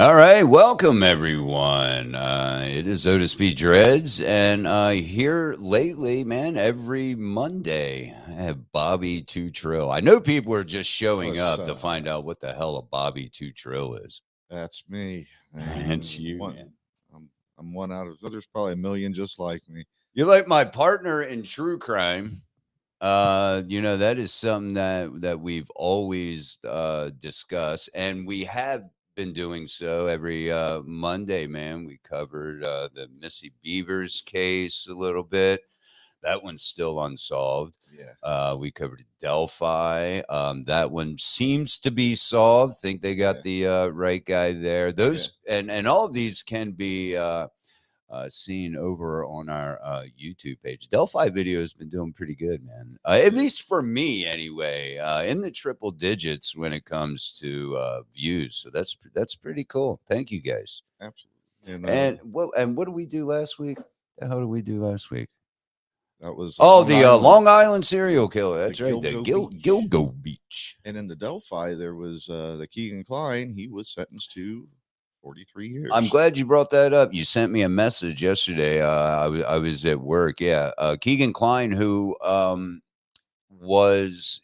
All right, welcome everyone. It is Otis B. Dreds, and here lately, man, every Monday I have Bobby Two Trill. I know people are just showing What's up to find out what the hell a Bobby Two Trill is. That's me. It's you, One, man. I'm one out of. There's probably a million just like me. You're like my partner in true crime. That is something that we've always discussed, and we have been doing so every Monday, man. We covered the Missy Beavers case a little bit. That one's still unsolved. Yeah. We covered Delphi. That one seems to be solved. Think they got the right guy there. Those and all of these can be seen over on our YouTube page. Delphi video has been doing pretty good, man. At least for me, anyway. In the triple digits when it comes to views. So that's pretty cool. Thank you guys. Absolutely. And what did we do last week? The hell did we do last week? That was Long Island serial killer. That's right. The Gilgo Gilgo Beach. And in the Delphi, there was the Keegan Klein. He was sentenced to 43 years. I'm glad you brought that up. You sent me a message yesterday. I was at work. Yeah, Keegan Klein, who was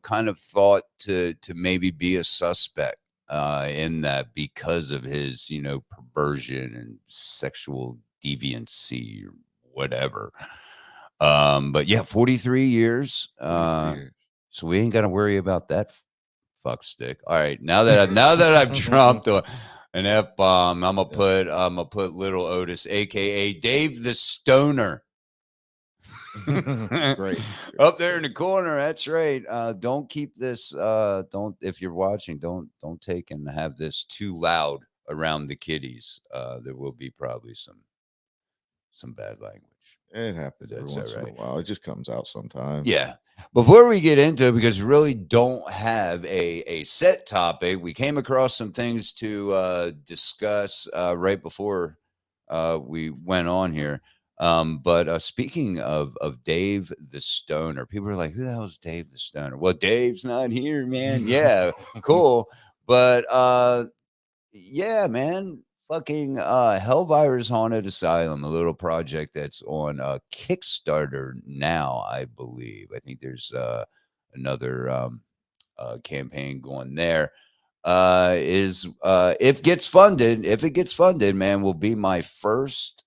kind of thought to maybe be a suspect in that because of his perversion and sexual deviancy or whatever. But yeah, 43 years. 43 years. So we ain't got to worry about that fuck stick. All right, now that I've dropped an F bomb, I'm gonna put little Otis, aka Dave the Stoner. Great. Up there in the corner. That's right. Don't keep this. Don't if you're watching. Don't take and have this too loud around the kiddies. There will be probably some bad language. It happens every once in a while. It just comes out sometimes. Yeah. Before we get into it, because we really don't have a set topic, we came across some things to discuss right before we went on here. But speaking of Dave the Stoner, people are like, who the hell is Dave the Stoner? Well, Dave's not here, man. Yeah, cool. But yeah, man. Fucking Hellvirus Haunted Asylum, a little project that's on Kickstarter now, I believe. I think there's another campaign going there. If it gets funded, man, will be my first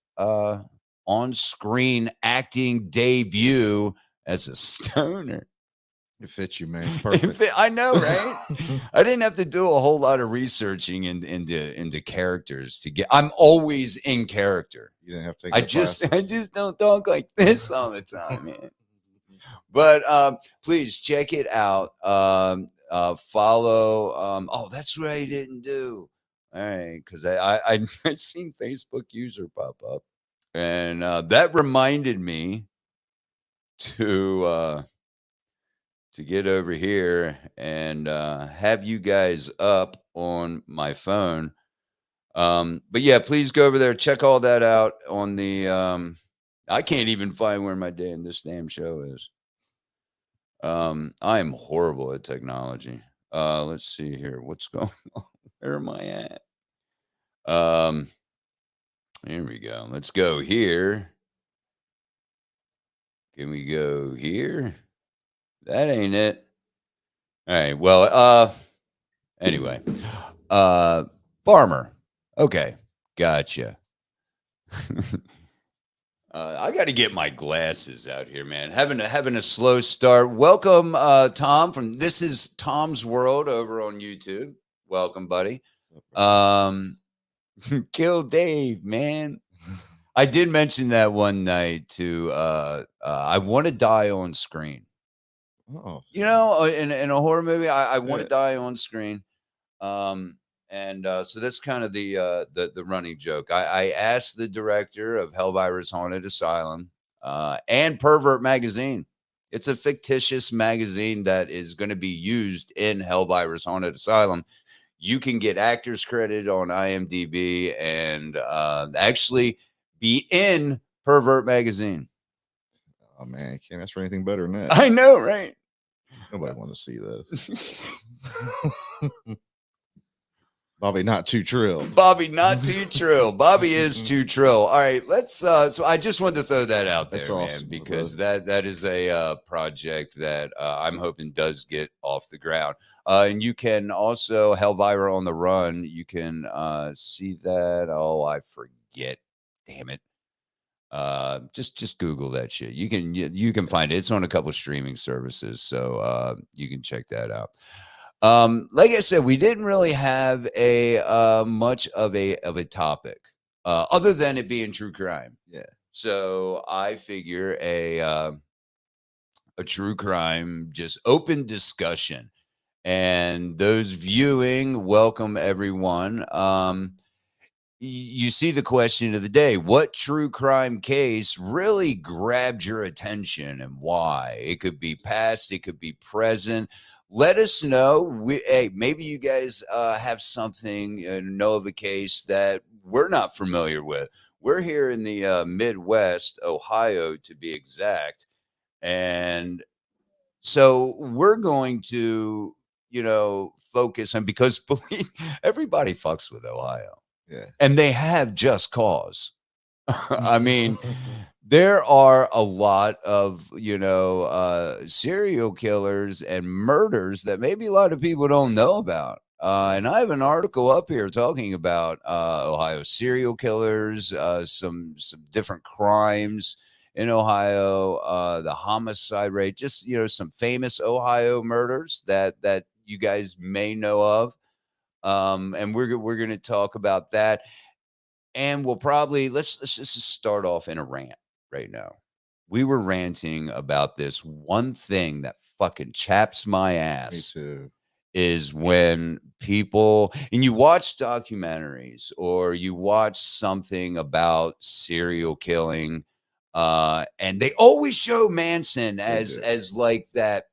on-screen acting debut as a stoner. It fits you, man. It's perfect. I know, right? I didn't have to do a whole lot of researching into characters to get. I'm always in character. You didn't have to take. I just don't talk like this all the time, man. But please check it out. Follow. Oh, that's what I didn't do. All right, because I seen Facebook user pop up, and that reminded me to get over here and have you guys up on my phone. But yeah, please go over there, check all that out on the I can't even find where this damn show is. I am horrible at technology. Let's see here. What's going on? Where am I at? Here we go. Let's go here. Can we go here? That ain't it. All right. Well, anyway, Farmer. Okay. Gotcha. I got to get my glasses out here, man. Having a slow start. Welcome, Tom This is Tom's World over on YouTube. Welcome, buddy. Kill Dave, man. I did mention that one night to I want to die on screen. Oh, in a horror movie, I want to die on screen. And so that's kind of the running joke. I asked the director of Hellvirus Haunted Asylum and Pervert Magazine. It's a fictitious magazine that is going to be used in Hellvirus Haunted Asylum. You can get actors credit on IMDb and actually be in Pervert Magazine. Oh, man, you can't ask for anything better than that. I know, right? Nobody wants to see this. Bobby, not too Trill. Bobby, not too Trill. Bobby is too Trill. All right, let's. So I just wanted to throw that out That's there, man, awesome, because brother. that is a project that I'm hoping does get off the ground. And you can also Hellvira on the Run. You can see that. Oh, I forget. Damn it. Just Google that shit. You can find it. It's on a couple streaming services, so you can check that out. Like I said, we didn't really have a much of a topic other than it being true crime. Yeah. So I figure a true crime, just open discussion, and those viewing, welcome everyone. You see the question of the day: what true crime case really grabbed your attention and why? It could be past, it could be present. Let us know. Hey, maybe you guys have something, know of a case that we're not familiar with. We're here in the Midwest, Ohio to be exact, and so we're going to, focus on, because believe everybody fucks with Ohio, Yeah. and they have just cause. I mean, there are a lot of, serial killers and murders that maybe a lot of people don't know about. And I have an article up here talking about Ohio serial killers, some different crimes in Ohio, the homicide rate, just some famous Ohio murders that you guys may know of. And we're going to talk about that, and we'll probably let's just start off in a rant right now. We were ranting about this one thing that fucking chaps my Me ass too. is when people, and you watch documentaries or you watch something about serial killing, and they always show Manson They as do. like that.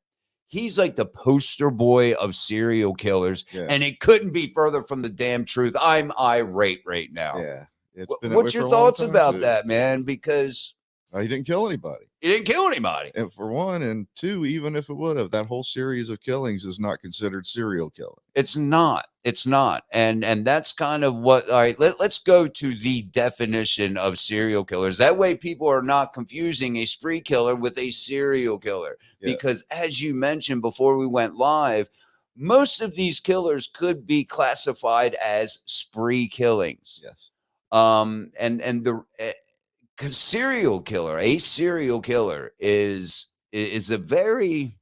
He's like the poster boy of serial killers, Yeah. and it couldn't be further from the damn truth. I'm irate right now. Yeah. It's been that way What's for your a long thoughts time about too. that, man? Because He didn't kill anybody. he didn't kill anybody. And for one, and two, even if it would have, that whole series of killings is not considered serial killing. It's not. It's not. And that's kind of what. All right, let's go to the definition of serial killers. That way people are not confusing a spree killer with a serial killer. Yeah. Because as you mentioned before we went live, most of these killers could be classified as spree killings. Yes. And the because a serial killer is a very,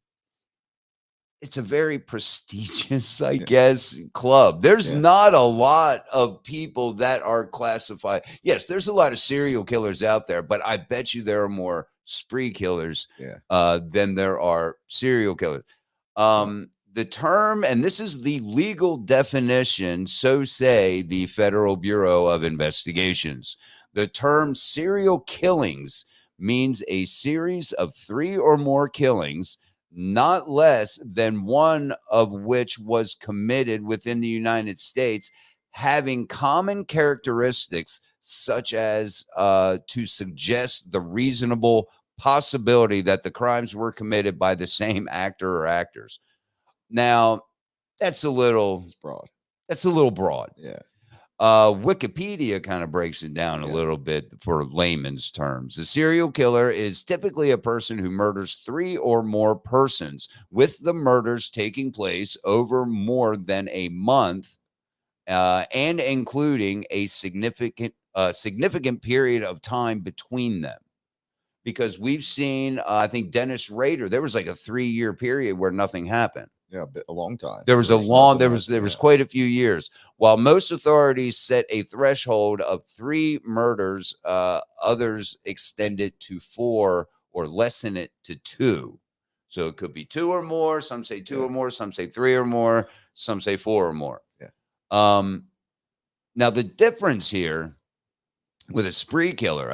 it's a very prestigious, I Yeah. guess, club. There's Yeah. not a lot of people that are classified. Yes, there's a lot of serial killers out there, but I bet you there are more spree killers Yeah. than there are serial killers. The term, and this is the legal definition, so say the Federal Bureau of Investigations. The term serial killings means a series of 3 or more killings, not less than one of which was committed within the United States, having common characteristics such as to suggest the reasonable possibility that the crimes were committed by the same actor or actors. Now, that's a little It's broad. that's a little broad. Yeah. Wikipedia kind of breaks it down a Yeah. little bit for layman's terms. A serial killer is typically a person who murders 3 or more persons, with the murders taking place over more than a month, and including a significant period of time between them. Because we've seen, I think Dennis Rader, there was like a 3-year period where nothing happened. Yeah. A long time. There was a long, there was Yeah. quite a few years. While most authorities set a threshold of 3 murders, others extend it to 4 or lessen it to 2. So it could be 2 or more. Some say 2 Yeah. or more. Some say 3 or more. Some say 4 or more. Yeah. Now the difference here with a spree killer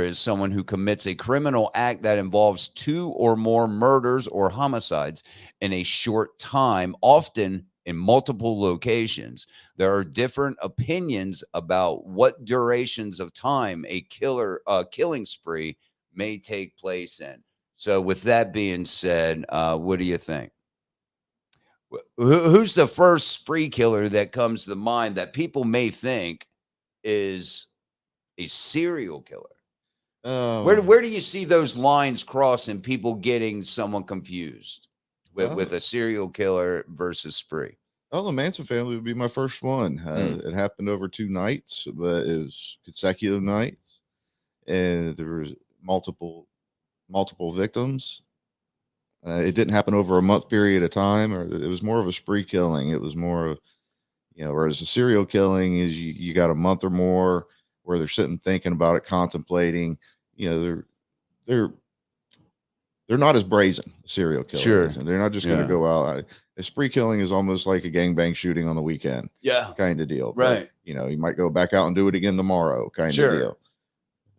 is someone who commits a criminal act that involves 2 or more murders or homicides in a short time, often in multiple locations. There are different opinions about what durations of time a killing spree may take place in. So with that being said, what do you think? Who's the first spree killer that comes to mind that people may think is a serial killer? Where do you see those lines cross and people getting someone confused with well, a serial killer versus spree? the Manson family would be my first one. It happened over 2 nights, but it was consecutive nights, and there was multiple victims. It didn't happen over a month period of time, or it was more of a spree killing. It was more of, whereas a serial killing is you got a month or more where they're sitting thinking about it, contemplating. They're they're not as brazen. Serial killer Sure. isn't. They're not just going to go out. A spree killing is almost like a gangbang shooting on the weekend. Yeah. Kind of deal. Right. But, you might go back out and do it again tomorrow. Kind of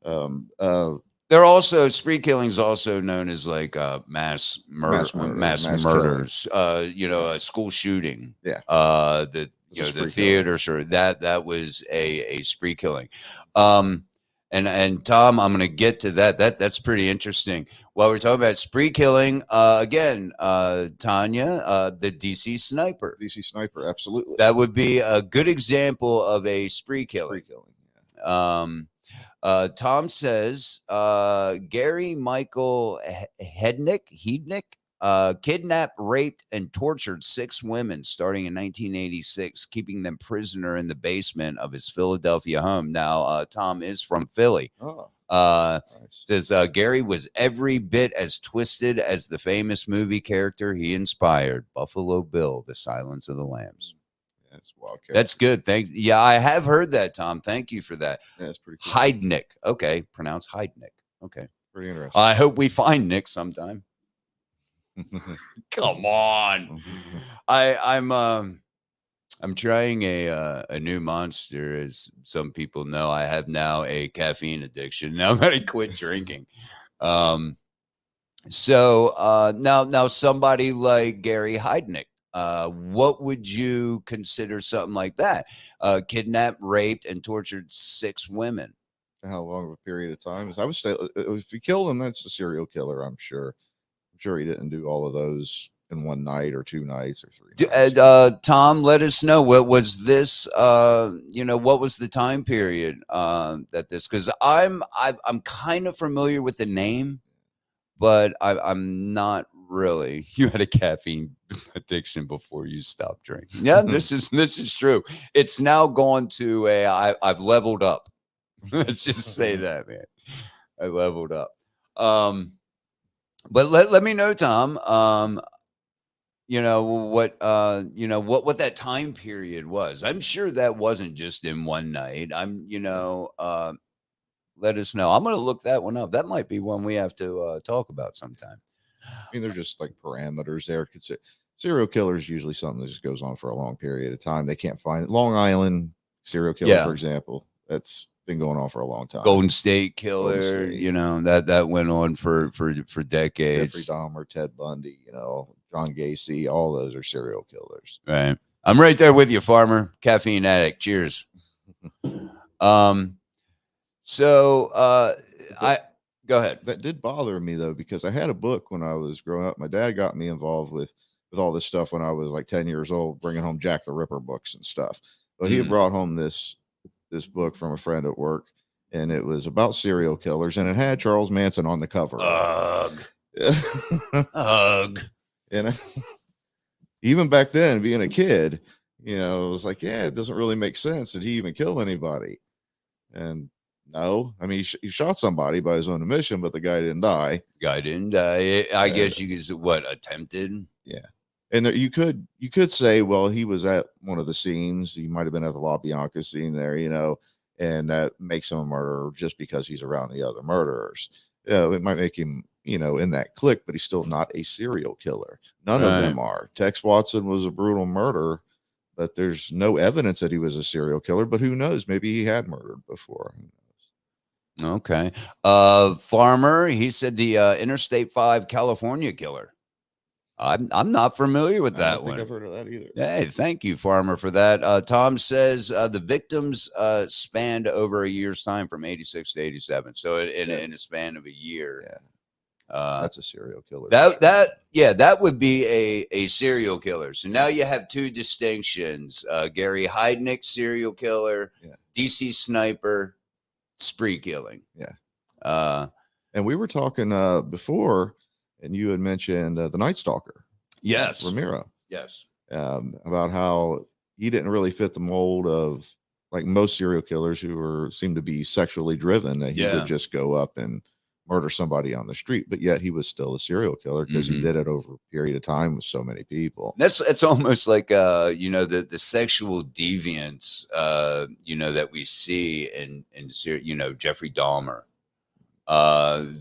deal. They're also spree killings, also known as like mass murders. A school shooting. Yeah. The theater, sure. That was a spree killing. And Tom, I'm going to get to that. That's pretty interesting. While we're talking about spree killing, again, Tanya, the DC sniper. DC sniper, absolutely. That would be a good example of a spree killing. Yeah. Tom says Gary Michael Hednick kidnapped, raped, and tortured 6 women starting in 1986, keeping them prisoner in the basement of his Philadelphia home. Now, Tom is from Philly. Oh, nice. Says Gary was every bit as twisted as the famous movie character he inspired, Buffalo Bill, The Silence of the Lambs. That's wild. That's good. Thanks. Yeah, I have heard that, Tom. Thank you for that. Yeah, that's pretty cool. Heidnick. Okay. Pronounce Heidnick. Okay. Pretty interesting. I hope we find Nick sometime. Come on. I'm trying a new monster. As some people know, I have now a caffeine addiction. Now that I quit drinking. So now somebody like Gary Heidnick, what would you consider something like that? Kidnapped, raped, and tortured 6 women. How long of a period of time? I would say if you killed him, that's a serial killer. I'm sure he didn't do all of those in one night or 2 nights or 3 nights. Tom, let us know, what was this? What was the time period that this? Because I'm kind of familiar with the name, but I'm not really. You had a caffeine addiction before you stopped drinking. Yeah, this is true. It's now gone to I've leveled up. Let's just say that, man. I leveled up. But let me know, Tom. What that time period was. I'm sure that wasn't just in one night. Let us know. I'm going to look that one up. That might be one we have to talk about sometime. I mean, they're just like parameters there. Serial killer is usually something that just goes on for a long period of time. They can't find it. Long Island serial killer, for example, that's been going on for a long time. Golden State Killer, that went on for decades. Jeffrey Dahmer, Ted Bundy, John Gacy, all those are serial killers. Right. I'm right there with you, Farmer. Caffeine addict. Cheers. So go ahead. That did bother me though, because I had a book when I was growing up. My dad got me involved with all this stuff when I was like 10 years old, bringing home Jack the Ripper books and stuff. But he had brought home this book from a friend at work, and it was about serial killers, and it had Charles Manson on the cover. Ugh. Ugh. And even back then, being a kid, it was like, yeah, it doesn't really make sense. Did he even kill anybody? And no, I mean, he shot somebody by his own admission, but the guy didn't die. I guess you could say, attempted? Yeah. And you could say, well, he was at one of the scenes. He might have been at the La Bianca scene there, and that makes him a murderer just because he's around the other murderers. It might make him, in that clique, but he's still not a serial killer. None of them are. Tex Watson was a brutal murderer, but there's no evidence that he was a serial killer. But who knows? Maybe he had murdered before. Who knows? Okay. Farmer, he said the Interstate 5 California killer. I'm not familiar with that one. I don't think I've heard of that either. Hey, thank you, Farmer, for that. Tom says the victims spanned over a year's time from 86 to 87. So in a span of a year. Yeah. That's a serial killer. That would be a serial killer. So now you have two distinctions: Gary Heidnick, serial killer; Yeah. DC sniper, spree killing. Yeah. And we were talking before, and you had mentioned the Night Stalker. Yes, Ramiro. Yes. About how he didn't really fit the mold of like most serial killers who seem to be sexually driven. That he would just go up and murder somebody on the street, but yet he was still a serial killer because he did it over a period of time with so many people. It's almost like the sexual deviance that we see in Jeffrey Dahmer.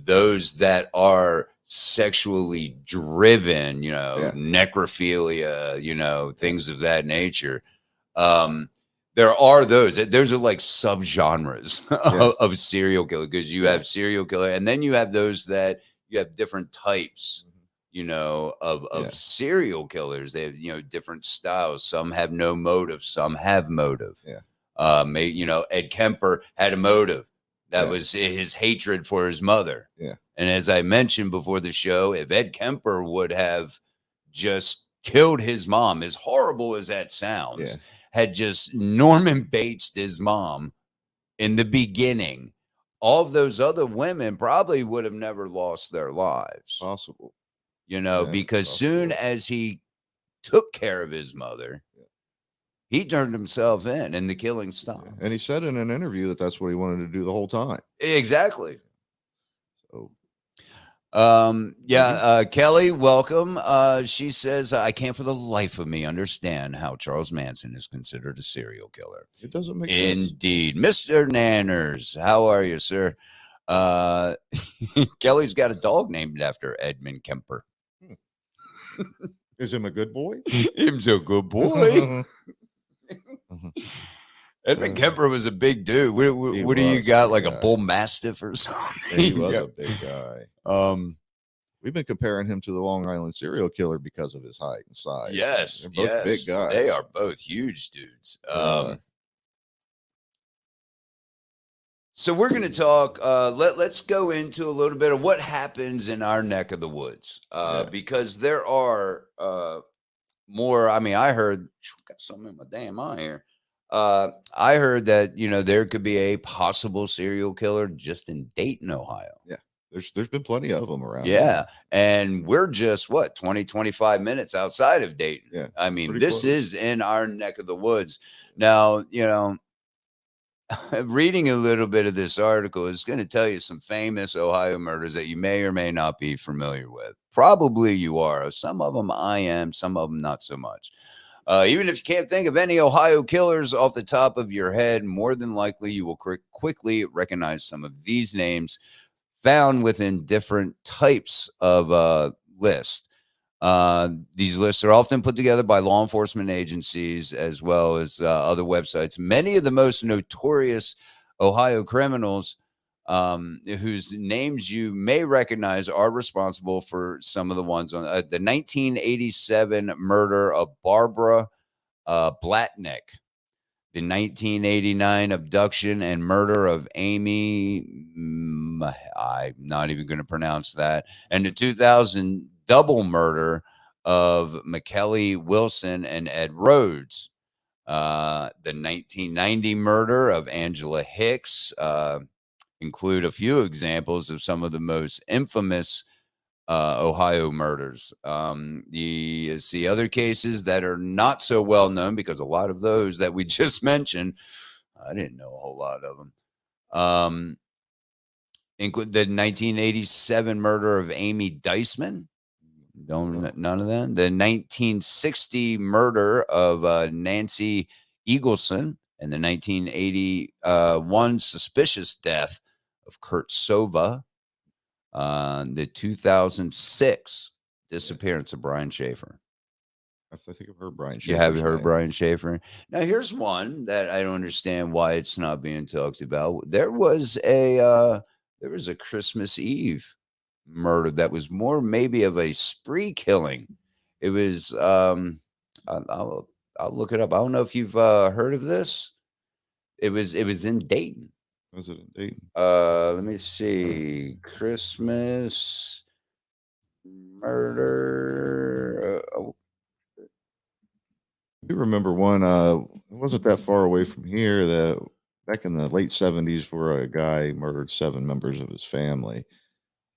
Those that are sexually driven, necrophilia, things of that nature. There are those. Those are like subgenres of serial killer, because you have serial killer, and then you have those that you have different types, of serial killers. They have different styles. Some have no motive. Some have motive. Ed Kemper had a motive. That was his hatred for his mother. Yeah. And as I mentioned before the show, if Ed Kemper would have just killed his mom, as horrible as that sounds, had just Norman Bates his mom in the beginning, all of those other women probably would have never lost their lives. Possible. Because soon as he took care of his mother, he turned himself in and the killing stopped. And he said in an interview that that's what he wanted to do the whole time. Exactly. So, Kelly, welcome. She says, I can't for the life of me understand how Charles Manson is considered a serial killer. It doesn't make sense. Indeed. Mr. Nanners, how are you, sir? Kelly's got a dog named after Edmund Kemper. Is him a good boy? Him's a good boy. Edmund Kemper was a big dude. What do you got? Like a bull mastiff or something? He was a big guy. We've been comparing him to the Long Island serial killer because of his height and size. Yes, they're both big guys. They are both huge dudes. So we're going to talk. Let's go into a little bit of what happens in our neck of the woods, because there are more. I mean, I heard got something in my damn eye here. I heard that there could be a possible serial killer just in Dayton, Ohio. Yeah, there's been plenty of them around. Yeah, and we're just 25 minutes outside of Dayton. Yeah, I mean, this is in our neck of the woods. Now, reading a little bit of this article is going to tell you some famous Ohio murders that you may or may not be familiar with. Probably you are. Some of them I am, some of them not so much. Even if you can't think of any Ohio killers off the top of your head, more than likely you will quickly recognize some of these names found within different types of lists. These lists are often put together by law enforcement agencies as well as other websites. Many of the most notorious Ohio criminals whose names you may recognize are responsible for some of the ones on the 1987 murder of Barbara Blatnick, the 1989 abduction and murder of Amy, I'm not even going to pronounce that, and the 2000 double murder of McKelly Wilson and Ed Rhodes, the 1990 murder of Angela Hicks, include a few examples of some of the most infamous Ohio murders. The other cases that are not so well known, because a lot of those that we just mentioned, I didn't know a whole lot of them. Include the 1987 murder of Amy Deisman. None of them. The 1960 murder of Nancy Eagleson, and the 1981 suspicious death of Kurt Sova. The 2006 disappearance of Brian Schaefer. I think I've heard Brian Schaefer. You have heard Brian Schaefer. Now, here's one that I don't understand why it's not being talked about. There was a Christmas Eve murder that was more maybe of a spree killing. It was I'll look it up. I don't know if you've heard of this. It was in Dayton. Was it in Dayton? Let me see. Christmas murder. I do remember one. It wasn't that far away from here. That back in the late '70s, where a guy murdered 7 members of his family.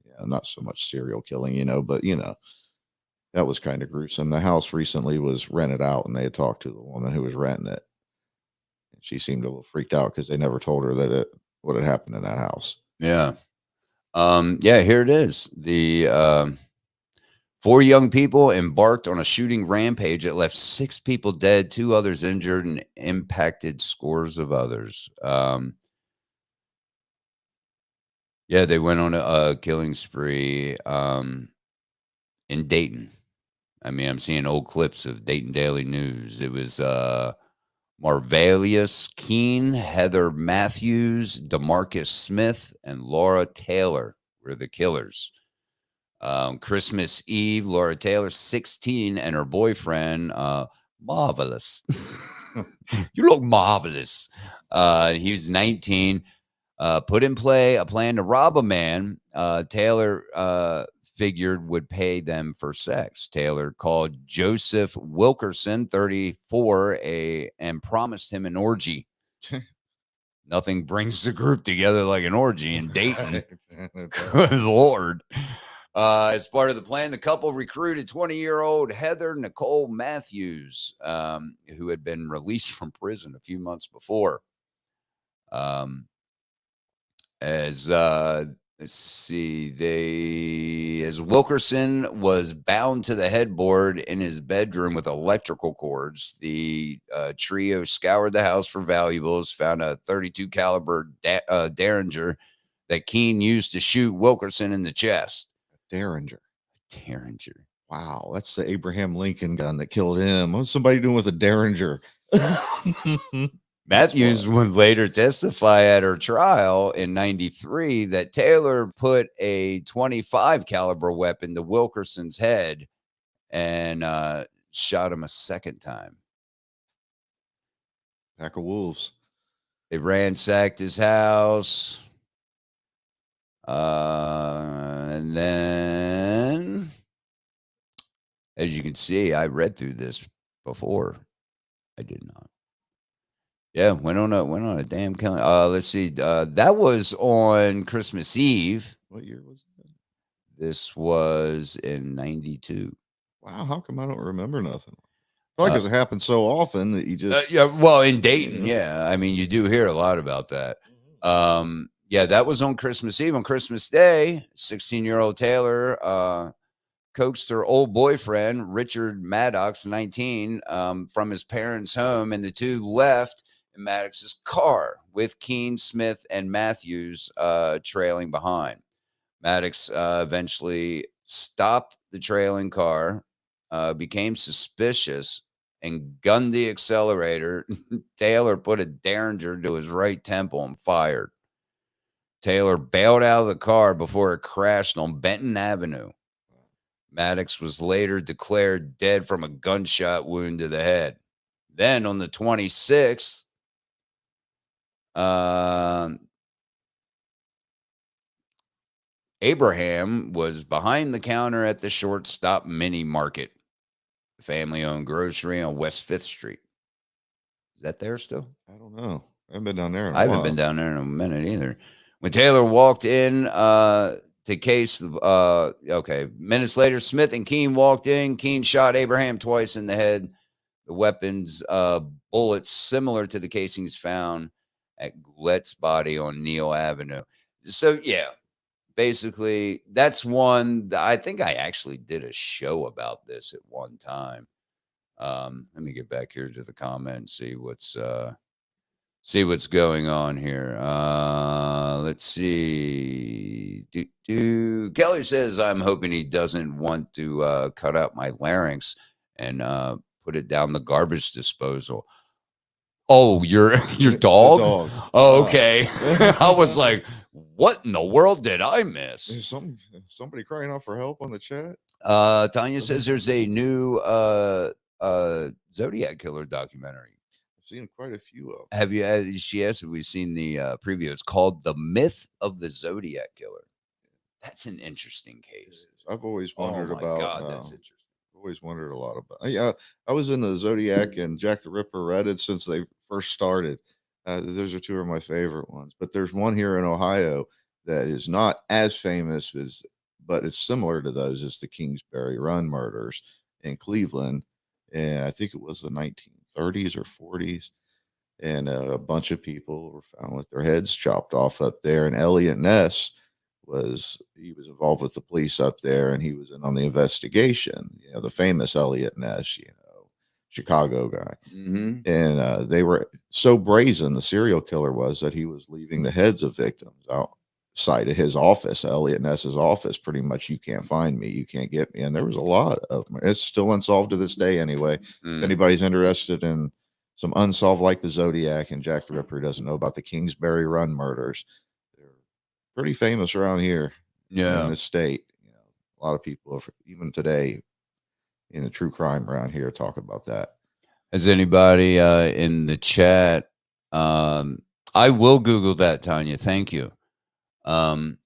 Yeah, not so much serial killing, but that was kind of gruesome. The house recently was rented out, and they had talked to the woman who was renting it. And she seemed a little freaked out because they never told her what had happened in that house. Yeah. Yeah, here it is. The 4 young people embarked on a shooting rampage that left 6 people dead, 2 others injured, and impacted scores of others. Yeah, they went on a killing spree in Dayton. I mean, I'm seeing old clips of Dayton Daily News. It was Marvalius Keene, Heather Matthews, Demarcus Smith, and Laura Taylor were the killers. Christmas Eve, Laura Taylor, 16, and her boyfriend, marvelous. You look marvelous. He was 19. Put in play a plan to rob a man. Taylor figured would pay them for sex. Taylor called Joseph Wilkerson, 34, and promised him an orgy. Nothing brings the group together like an orgy in Dayton. Good Lord. As part of the plan, the couple recruited 20-year-old Heather Nicole Matthews, who had been released from prison a few months before. As let's see, as Wilkerson was bound to the headboard in his bedroom with electrical cords, the trio scoured the house for valuables, found a 32 caliber Derringer that Keene used to shoot Wilkerson in the chest. Derringer. Wow, that's the Abraham Lincoln gun that killed him. What's somebody doing with a Derringer? Matthews would later testify at her trial in 93 that Taylor put a 25 caliber weapon to Wilkerson's head and shot him a second time. Pack of wolves. They ransacked his house. And then, as you can see, I read through this before. I did not. Yeah, went on a damn killing. Let's see. That was on Christmas Eve. What year was that? This was in 92. Wow, how come I don't remember nothing? Probably because it happens so often that you just yeah. Well, in Dayton, yeah. I mean, you do hear a lot about that. Yeah, that was on Christmas Eve. On Christmas Day, 16-year-old Taylor coaxed her old boyfriend, Richard Maddox, 19, from his parents' home, and the two left in Maddox's car with Keene, Smith, and Matthews trailing behind. Maddox eventually stopped the trailing car, became suspicious, and gunned the accelerator. Taylor put a Derringer to his right temple and fired. Taylor bailed out of the car before it crashed on Benton Avenue. Maddox was later declared dead from a gunshot wound to the head. Then on the 26th, Abraham was behind the counter at the Shortstop Mini Market, family-owned grocery on West 5th Street. Is that there still? I don't know. I haven't been down there in a I haven't while. been down there in a minute either. When Taylor walked in to case, minutes later, Smith and Keene walked in. Keene shot Abraham twice in the head. The weapon's bullets similar to the casings found at Goulette's body on Neal Avenue. So, yeah, basically, that's one. I think I actually did a show about this at one time. Let me get back here to the comment and see what's going on here. Let's see. Kelly says, I'm hoping he doesn't want to cut out my larynx and put it down the garbage disposal. Oh, your dog? Dog. Oh, okay. I was like, what in the world did I miss? Is somebody crying out for help on the chat? Tanya says there's a new Zodiac Killer documentary. I've seen quite a few of them. Have you? She asked if we've seen the preview. It's called "The Myth of the Zodiac Killer." That's an interesting case. I've always Oh wondered my about. God, that's interesting. Always wondered a lot about. Yeah, I was in the Zodiac and Jack the Ripper Reddit since they first started. Those are two of my favorite ones. But there's one here in Ohio that is not as famous as, but it's similar to those as the Kingsbury Run murders in Cleveland, and I think it was the 1930s or 40s. And a bunch of people were found with their heads chopped off up there. And Elliot Ness he was involved with the police up there, and he was in on the investigation. You know, the famous Elliot Ness, Chicago guy. Mm-hmm. And they were so brazen, the serial killer was, that he was leaving the heads of victims outside of his office, Elliot Ness's office. Pretty much, you can't find me, you can't get me. And there was a lot of them. It's still unsolved to this day, anyway. If anybody's interested in some unsolved, like the Zodiac and Jack the Ripper, doesn't know about the Kingsbury Run murders, they're pretty famous around here in this state. A lot of people, even today, in the true crime around here, talk about that. Has anybody in the chat? I will Google that, Tanya. Thank you.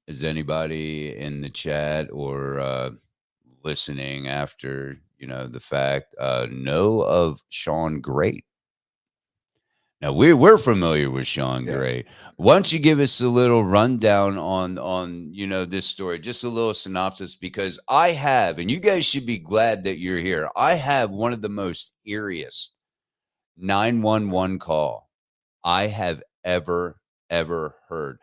Is anybody in the chat or listening after the fact know of Sean Great? Now we're familiar with Sean Great. Why don't you give us a little rundown on this story, just a little synopsis, because I have, and you guys should be glad that you're here. I have one of the most eeriest 911 call I have ever heard.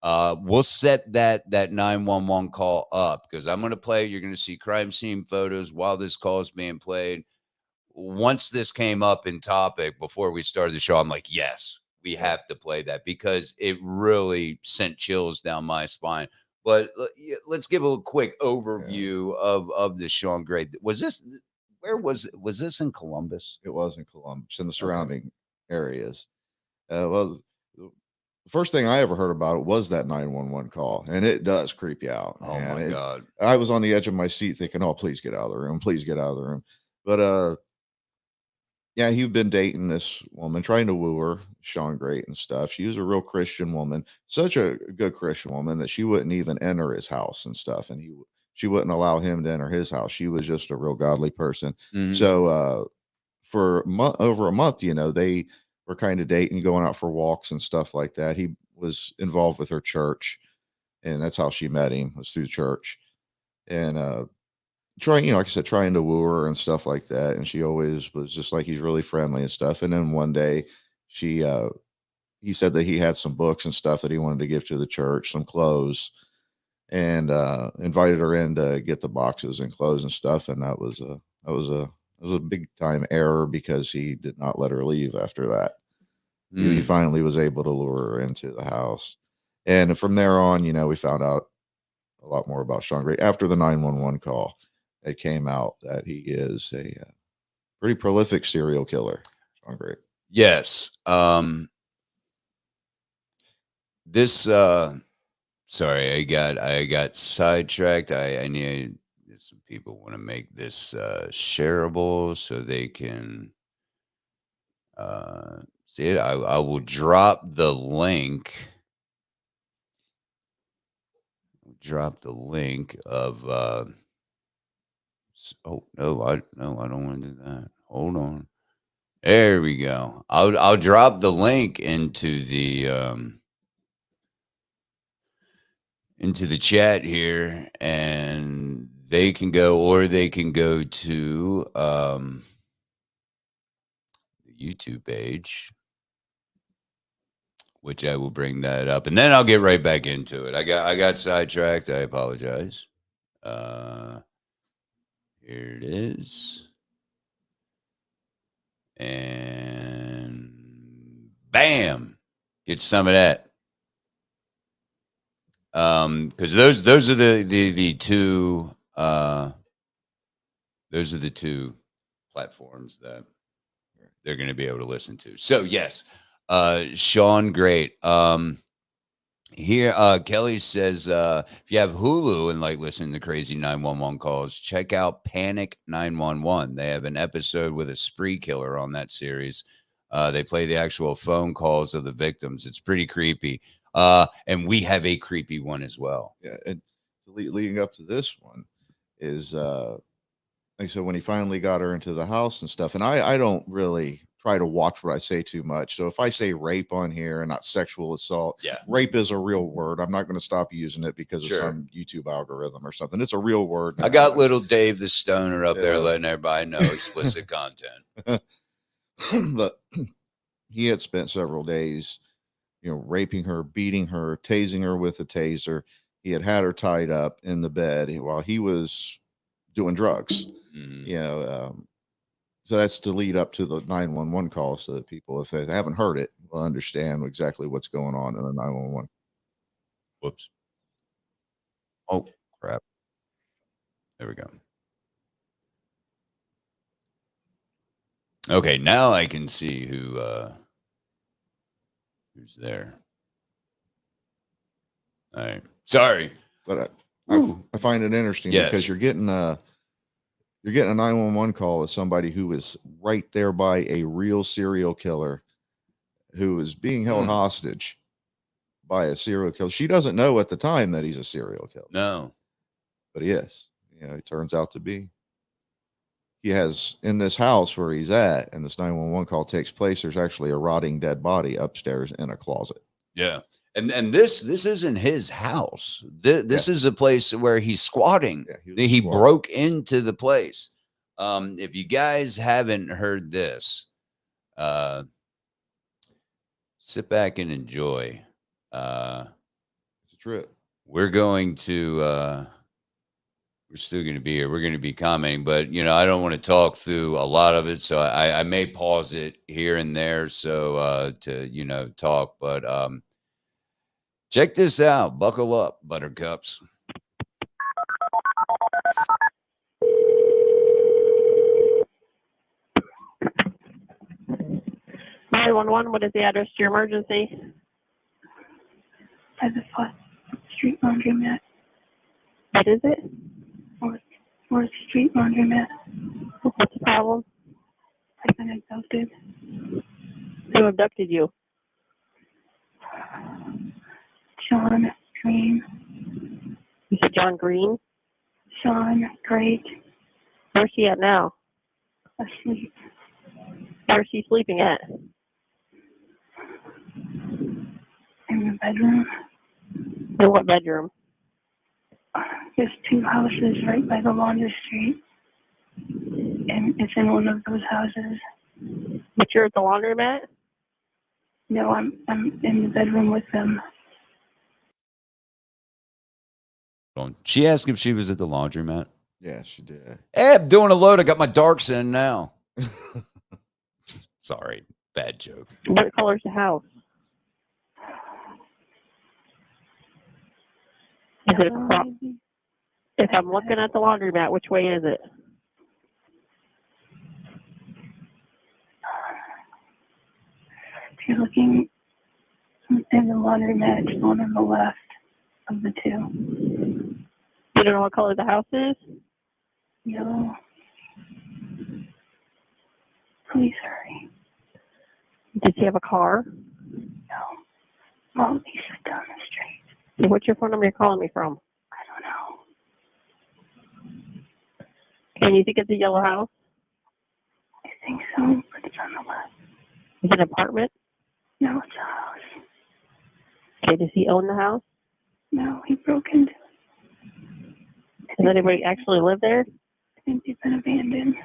We'll set that 911 call up because I'm going to play. You're going to see crime scene photos while this call is being played. Once this came up in topic before we started the show, I'm like, yes, we have to play that because it really sent chills down my spine. But let's give a quick overview of the Sean Gray. Was this was this in Columbus? It was in Columbus and the surrounding areas. Well, the first thing I ever heard about it was that 911 call, and it does creep you out. Oh my God. I was on the edge of my seat thinking, oh, please get out of the room. Please get out of the room. But yeah, he'd been dating this woman, trying to woo her, Sean Great and stuff. She was a real Christian woman, such a good Christian woman that she wouldn't even enter his house and stuff. And she wouldn't allow him to enter his house. She was just a real godly person. Mhm. So for over a month, they were kind of dating, going out for walks and stuff like that. He was involved with her church, and that's how she met him, was through church. And trying, like I said, trying to woo her and stuff like that. And she always was just like, he's really friendly and stuff. And then one day he said that he had some books and stuff that he wanted to give to the church, some clothes, and invited her in to get the boxes and clothes and stuff. And that was a big time error because he did not let her leave after that. He finally was able to lure her into the house. And from there on, we found out a lot more about Sean Gray. After the 911 call, it came out that he is a pretty prolific serial killer, Sean Gray. Yes. This sorry, I got sidetracked. I need some people want to make this shareable so they can see it. I will drop the link. Drop the link of oh no, I don't want to do that. Hold on. There we go. I'll drop the link into the chat here, and they can go to the YouTube page, which I will bring that up, and then I'll get right back into it. I got sidetracked. I apologize. Here it is. And bam, get some of that. Because those are the two those are the two platforms that they're going to be able to listen to. So yes, Sean Great. Here, Kelly says, if you have Hulu and like listening to crazy 911 calls, check out Panic 911. They have an episode with a spree killer on that series. They play the actual phone calls of the victims. It's pretty creepy. And we have a creepy one as well. Yeah. And leading up to this one is like I said, when he finally got her into the house and stuff, and I don't really try to watch what I say too much. So if I say rape on here and not sexual assault, Yeah. rape is a real word. I'm not going to stop using it because Sure. of some YouTube algorithm or something. It's a real word. I got little Dave the Stoner up there Yeah. letting everybody know explicit content. But he had spent several days, raping her, beating her, tasing her with a taser. He had her tied up in the bed while he was doing drugs. Mhm. So that's to lead up to the 911 call so that people, if they haven't heard it, will understand exactly what's going on in the 911. Whoops. Oh, crap. There we go. Okay, now I can see who's there. All right. Sorry. But I find it interesting because you're getting a 911 call as somebody who is right there by a real serial killer who is being held hostage by a serial killer. She doesn't know at the time that he's a serial killer. No. But he is. It turns out to be. He has in this house where he's at, and this 911 call takes place. There's actually a rotting dead body upstairs in a closet. Yeah. And this isn't his house. This is a place where he's squatting. Yeah, he broke into the place. If you guys haven't heard this, sit back and enjoy. It's a trip. We're going to we're still going to be here. We're going to be commenting, but I don't want to talk through a lot of it, so I may pause it here and there so to talk, but check this out. Buckle up, buttercups. What is the address to your emergency? By the Fourth Street Laundromat. What is it? Fourth Street Laundromat. What's the problem? I've been abducted. Who abducted you? Sean Green. You said John Green? Sean Great. Where's he at now? Asleep. Where's he sleeping at? In the bedroom. In what bedroom? There's two houses right by the laundry street. And it's in one of those houses. But you're at the laundromat? No, I'm in the bedroom with them. She asked if she was at the laundromat. Yeah, she did. Hey, I'm doing a load. I got my darks in now. Sorry, bad joke. What color's the house? Is it across? If I'm looking at the laundromat, which way is it? If you're looking in the laundromat, it's one on the left of the two. You don't know what color the house is? Yellow. Please hurry. Does he have a car? No. Well, he's down the street. What's your phone number you're calling me from? I don't know. And you think it's a yellow house? I think so, but it's on the left. Is it an apartment? No, it's a house. Okay, does he own the house? No, he broke into it. Does anybody actually live there? I think they've been abandoned.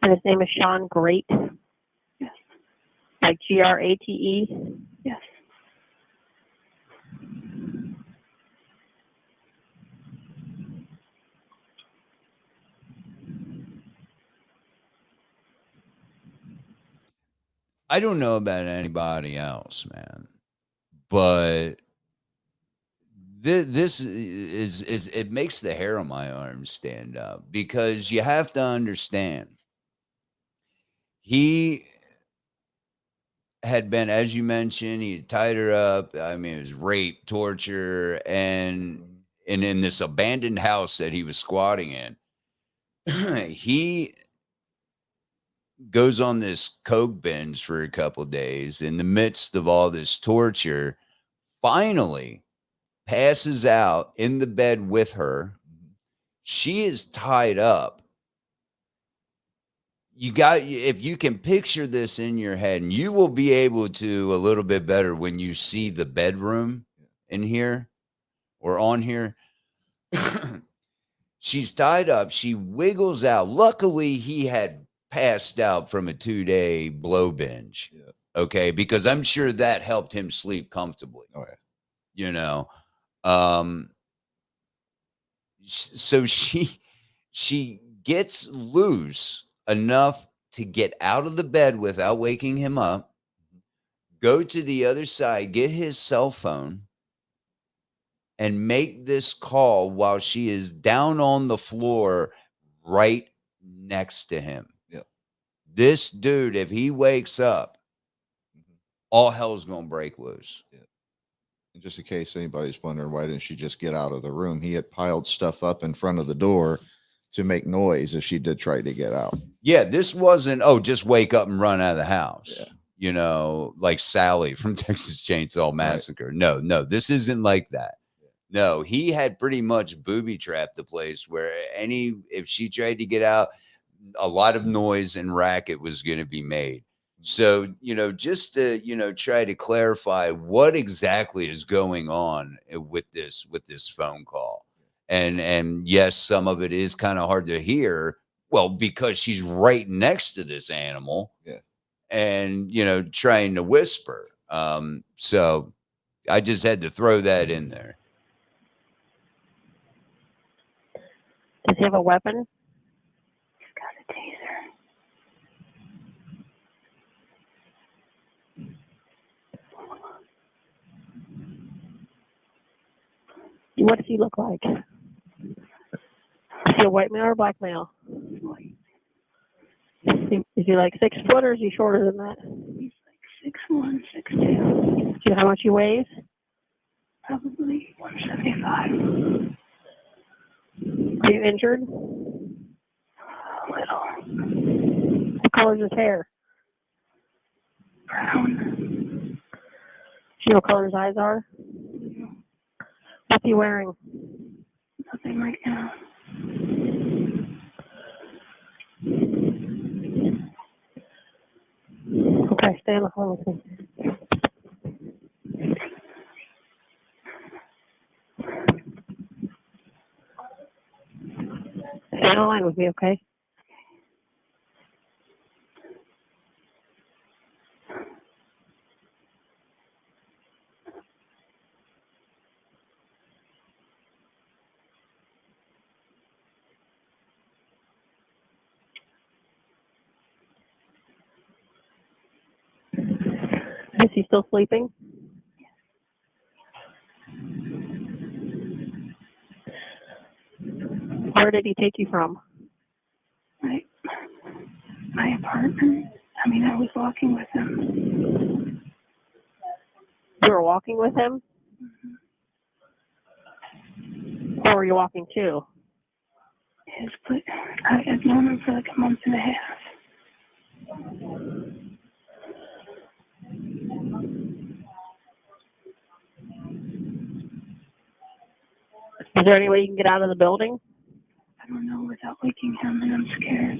And his name is Sean Great? Yes. Like Grate? Yes. I don't know about anybody else, man, but this is it makes the hair on my arms stand up because you have to understand he had been, as you mentioned, he tied her up. I mean, it was rape, torture, and in this abandoned house that he was squatting in, he goes on this coke binge for a couple days in the midst of all this torture, finally passes out in the bed with her. She is tied up. If you can picture this in your head, and you will be able to a little bit better when you see the bedroom in here or on here. She's tied up. She wiggles out. Luckily, he had passed out from a 2-day blow binge. Yeah. Okay, because I'm sure that helped him sleep comfortably. Oh yeah. You know, so she gets loose enough to get out of the bed without waking him up, go to the other side, get his cell phone, and make this call while she is down on the floor right next to him. Yep. This dude, if he wakes up, all hell's gonna break loose. Yeah. And just in case anybody's wondering, why didn't she just get out of the room? He had piled stuff up in front of the door to make noise if she did try to get out. Yeah, this wasn't, just wake up and run out of the house. Yeah. You know, like Sally from Texas Chainsaw Massacre. Right. No, this isn't like that. No, he had pretty much booby trapped the place where if she tried to get out, a lot of noise and racket was going to be made. So, just to, try to clarify what exactly is going on with this phone call. And yes, some of it is kind of hard to hear. Well, because she's right next to this animal. Yeah. And, trying to whisper. So I just had to throw that in there. Does he have a weapon? He's got a taser. What does he look like? Is he a white male or black male? White. Is he like 6 foot or is he shorter than that? He's like 6'1", 6'2". Do you know how much he weighs? Probably 175. Are you injured? A little. What color is his hair? Brown. Do you know what color his eyes are? What's he wearing? Nothing right now. Okay, stay on the phone with me. Stay on the line with me, okay? Is he still sleeping? Where did he take you from? My apartment. I was walking with him. You were walking with him? Mm-hmm. Where were you walking to? I've known him for like a month and a half. Is there any way you can get out of the building? I don't know without waking him, and I'm scared.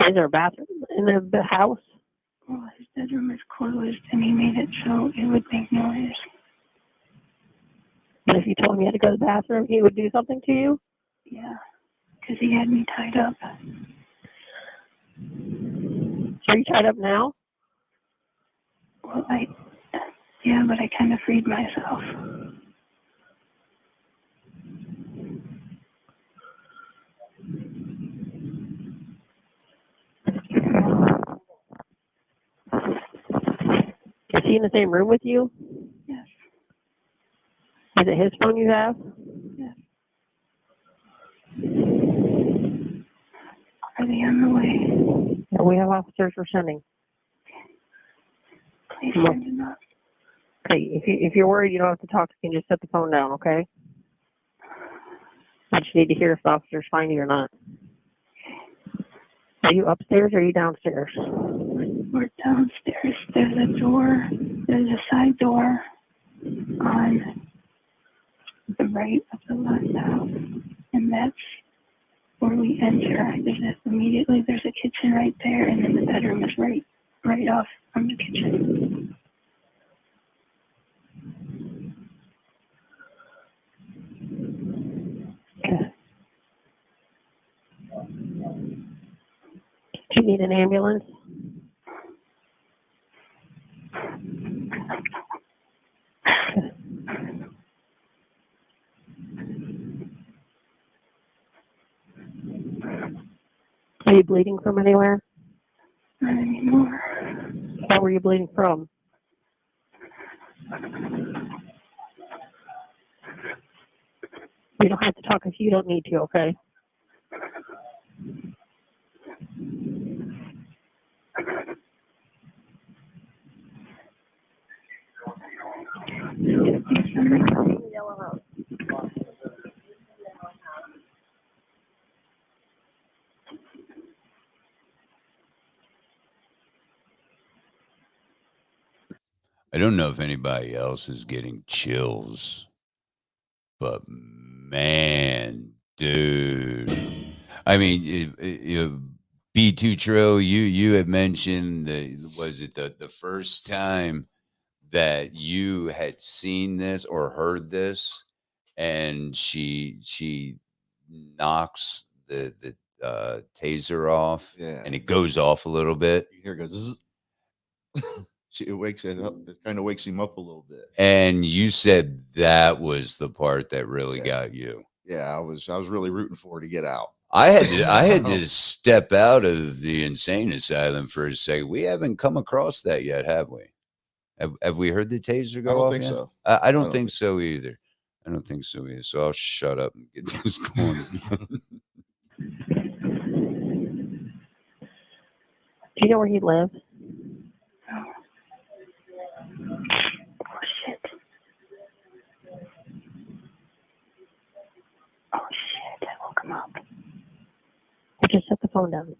Is there a bathroom in the house? Well, his bedroom is closed, and he made it so it would make noise. But if you told him you had to go to the bathroom, he would do something to you? Yeah, because he had me tied up. Are you tied up now? Well, yeah, but I kind of freed myself. Is he in the same room with you? Yes. Is it his phone you have? Yes. Are they on the way? Yeah, we have officers we're sending. Please send them up. Okay, if you're worried you don't have to talk, you can just set the phone down, okay? I just need to hear if the officers find you or not. Are you upstairs or are you downstairs? We're downstairs. There's a door. There's a side door on the right of the left house, and that's where we enter. Immediately there's a kitchen right there, and then the bedroom is right off from the kitchen. Okay. Do you need an ambulance? Are you bleeding from anywhere? Not anymore. Where were you bleeding from? You don't have to talk if you don't need to, okay? I don't know if anybody else is getting chills, but man, dude. I mean, B2 Trill, you had mentioned was it the first time that you had seen this or heard this, and she knocks the taser off, Yeah. and it goes off a little bit, You hear it goes. Zzz. It wakes it up. It kind of wakes him up a little bit. and you said that was the part that really Yeah. got you. Yeah, I was really rooting for her to get out. I had to step out of the insane asylum for a second. We haven't come across that yet, have we? Have we heard the taser go I don't off think yet? so. I don't think so either. I don't think so either. So I'll shut up and get this going again. Do you know where he lives? Oh, shit. Oh, shit. I woke him up. Just set the phone down.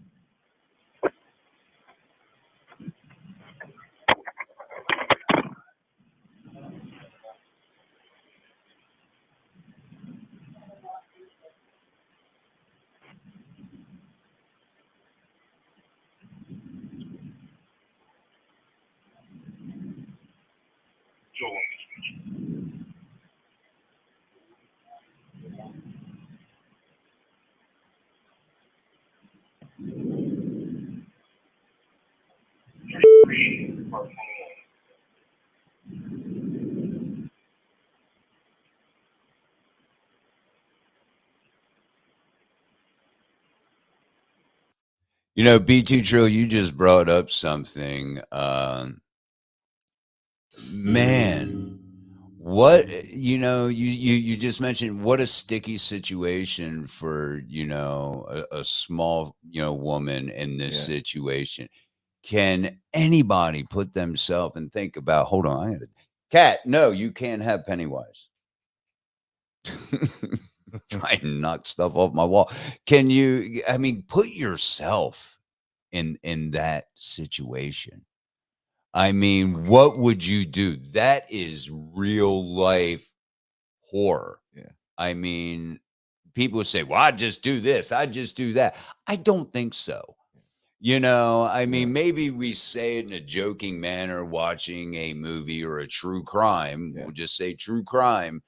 You know, B2 Trill, you just brought up something. Man, what you just mentioned what a sticky situation for a small woman in this Yeah. situation. Can anybody put themselves and think about? Hold on, I had a cat. No, you can't have Pennywise. Try and knock stuff off my wall. Can you? I mean, put yourself in that situation. I mean, what would you do? That is real life horror. Yeah. I mean, people say, well, I just do this, I just do that. I don't think so. I mean, maybe we say it in a joking manner watching a movie or a true crime. Yeah. We'll just say true crime.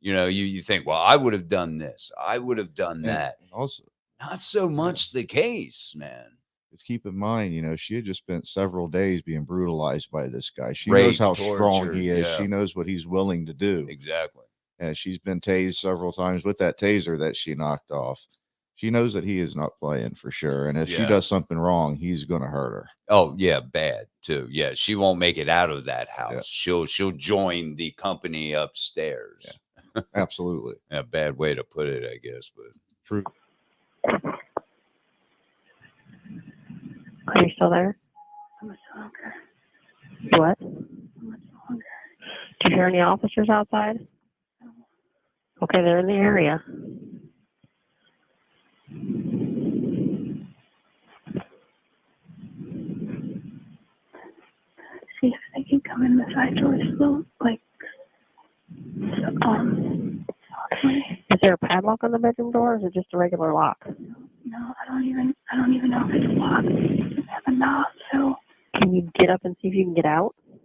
You think, well, I would have done this. I would have done that. And also, Not so much the case, man. just keep in mind, she had just spent several days being brutalized by this guy. She Rape, knows how torture, strong he is. yeah. She knows what he's willing to do. Exactly. And she's been tased several times with that taser that she knocked off. She knows that he is not playing for sure. And if she does something wrong, he's going to hurt her. Oh, yeah, bad too. Yeah, she won't make it out of that house. Yeah. She'll join the company upstairs. Yeah. Absolutely. A bad way to put it, I guess, but True. Are you still there? I'm much longer. What? I'm much longer. Do you hear any officers outside? Okay, they're in the area. side door slow, like, softly. Is there a padlock on the bedroom door, or is it just a regular lock? No, I don't even know if it's locked. It doesn't have a knob, so Can you get up and see if you can get out? I'm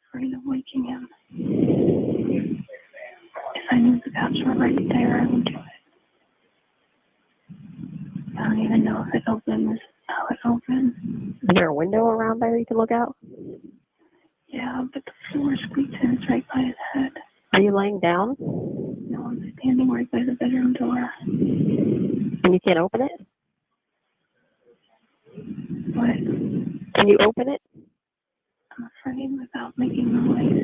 afraid of waking him. If I knew the cops were right there, I would do it. I don't even know if it opens, how it opens. Is there a window around there you can look out? Yeah, but the floor squeaks in, it's right by his head. Are you laying down? No, I'm standing right by the bedroom door. And you can't open it? What? Can you open it? I'm afraid without making noise.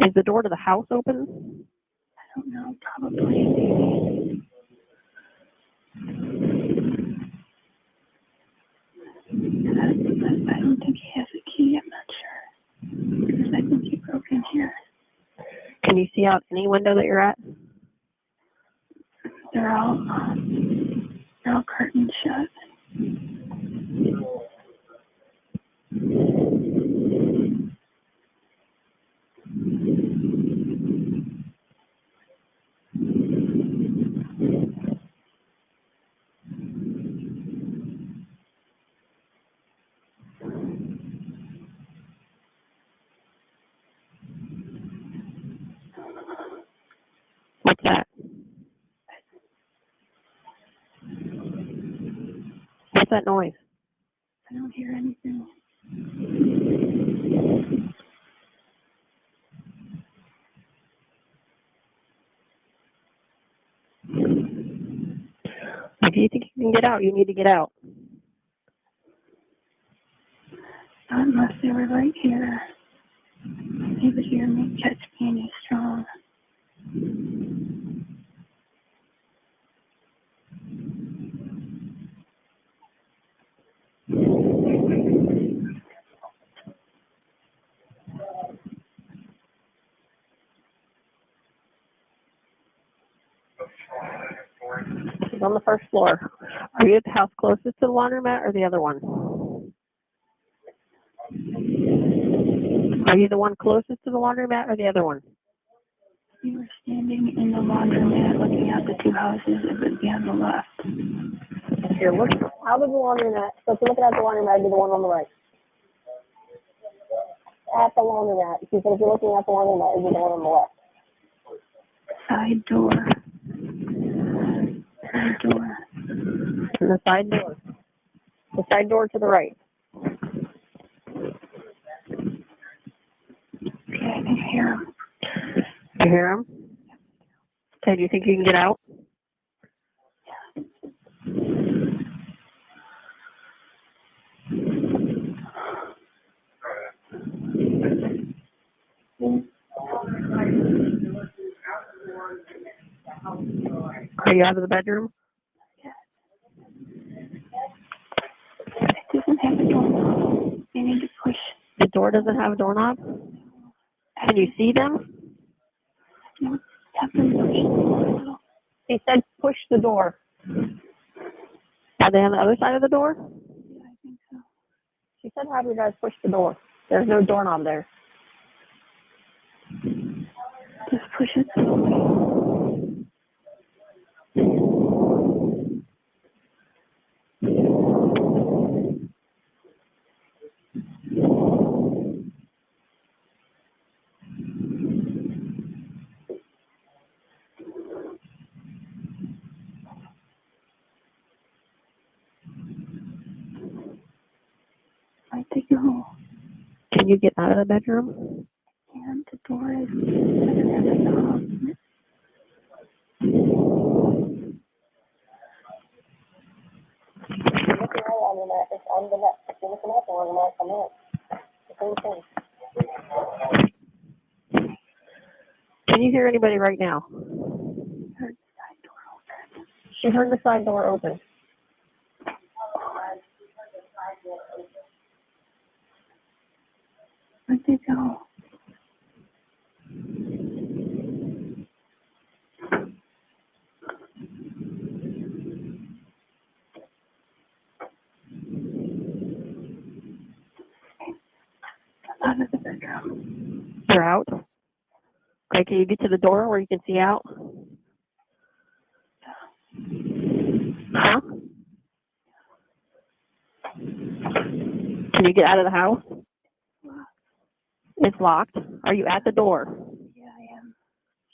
Is the door to the house open? I don't know, probably. I don't think he has a key, I'm not sure. Because I think he broke in here. Can you see out any window that you're at? They're all curtains shut. What's that? What's that noise? I don't hear anything. If you think you can get out, you need to get out. Not unless they were right here. He would hear me, catch me, and he's strong. He's on the first floor. Are you at the house closest to the laundromat or the other one? Are you the one closest to the laundromat or the other one? We were standing in the laundromat looking at the two houses. It would be on the left. Here, look out of the laundromat. So if you're looking at the laundromat, be the one on the right. At the laundromat. If you're looking at the laundromat, be the one on the left. Side door. Side door. And the side door. The side door to the right. Okay, I can hear him. You hear him? Okay, do you think you can get out? Are you out of the bedroom? It doesn't have a doorknob. You need to push. The door doesn't have a doorknob? Can you see them? You have to push the door a little. He said push the door. Are they on the other side of the door? Yeah, I think so. She said have you guys push the door. There's no doorknob there. Just push it slowly. I think no. Can you get out of the bedroom? And the door is doesn't have a knob. It's on the left. If you're looking at the laundromat, come in. The same thing. Can you hear anybody right now? Heard the side door open. She heard the side door open. Where'd they go? Okay, can you get to the door where you can see out? Huh? Can you get out of the house? It's locked. Are you at the door? Yeah, I am.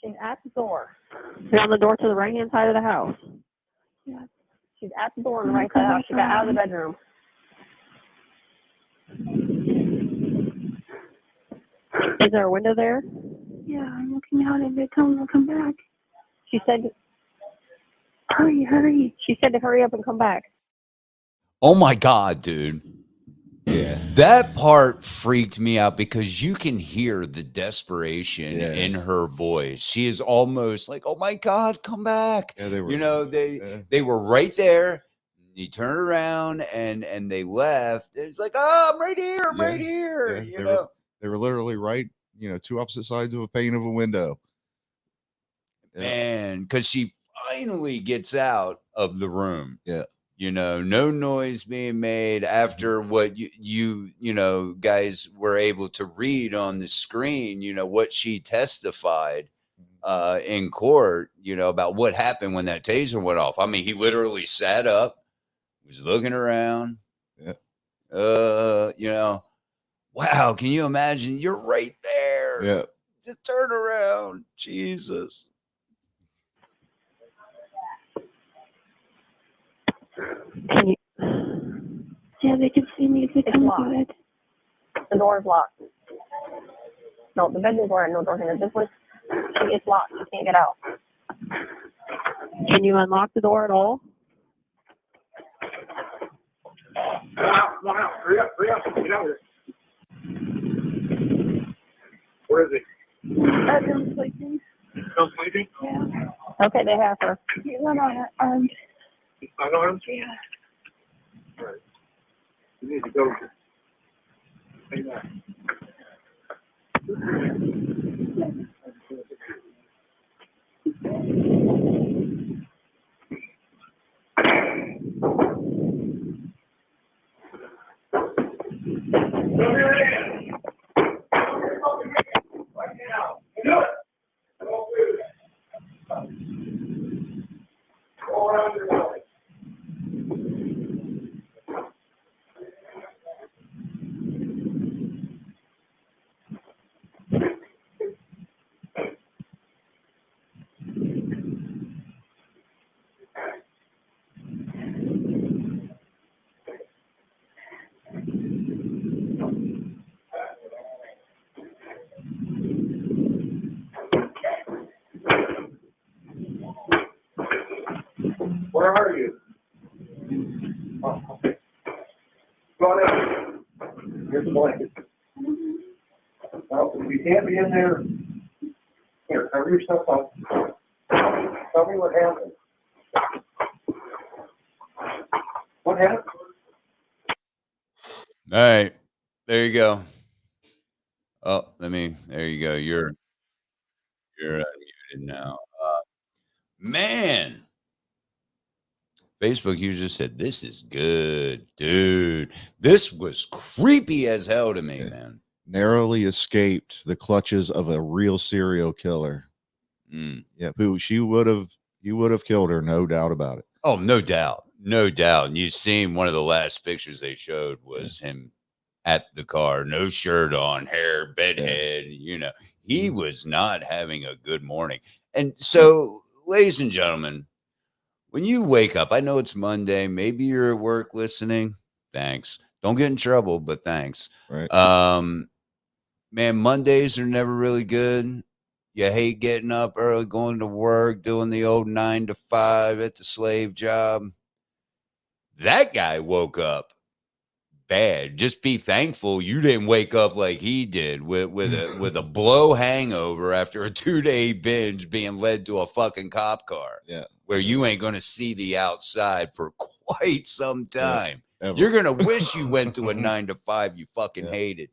She's at the door. You're on the door to the right-hand side of the house. Yeah. She's at the door on the right side of the house. She got out of the bedroom. Is there a window there? Yeah, I'm looking out. If they come, they'll come back. She said, Hurry, hurry. she said to hurry up and come back. Oh my God, dude. Yeah. That part freaked me out because you can hear the desperation Yeah. in her voice. She is almost like, "Oh my God, come back!" Yeah, they were. You know, they were right there. You turn around and they left. It's like, "Oh, I'm right here. I'm right here." Yeah, You know, they were literally right. You know, two opposite sides of a pane of a window. Yeah. man, because she finally gets out of the room. Yeah. You know, no noise being made after what you know, guys were able to read on the screen, you know, what she testified in court, you know, about what happened when that taser went off. I mean, he literally sat up, was looking around. Yeah. You know, wow, can you imagine? You're right there. Yeah. Just turn around. Jesus. Can you? Yeah, they can see me if they It's come locked. to it. The door is locked. No, the bedroom door and no door here. This one, it's locked. You can't get out. Can you unlock the door at all? Come on out. Hurry up. Get out of here. Where is he? Bedroom sleeping. Still sleeping? Yeah. Okay, they have her. He's not on it. Armed. He's unarmed? Yeah. All right. You need to go. Take that. Where are you? Oh, okay. Go on out. Here's the blanket. No, you can't be in there. Here, cover yourself up. Tell me what happened. What happened? All right. There you go. Oh, there you go. You're unmuted now. Man. Facebook user said, "This is good, dude. This was creepy as hell to me, man." Narrowly escaped the clutches of a real serial killer. Mm. Yeah, he would have killed her, no doubt about it. Oh, no doubt. No doubt. And you've seen one of the last pictures they showed was him at the car, no shirt on, hair, bedhead, you know. He was not having a good morning. And so, ladies and gentlemen, when you wake up, I know it's Monday, maybe you're at work listening. Thanks. Don't get in trouble, but thanks. Right. Man, Mondays are never really good. You hate getting up early, going to work, doing the old 9 to 5 at the slave job. That guy woke up bad. Just be thankful you didn't wake up like he did with a blow hangover after a 2-day binge being led to a fucking cop car. Yeah. Where you ain't going to see the outside for quite some time. Yeah, you're going to wish you went to a 9 to 5 you fucking hated.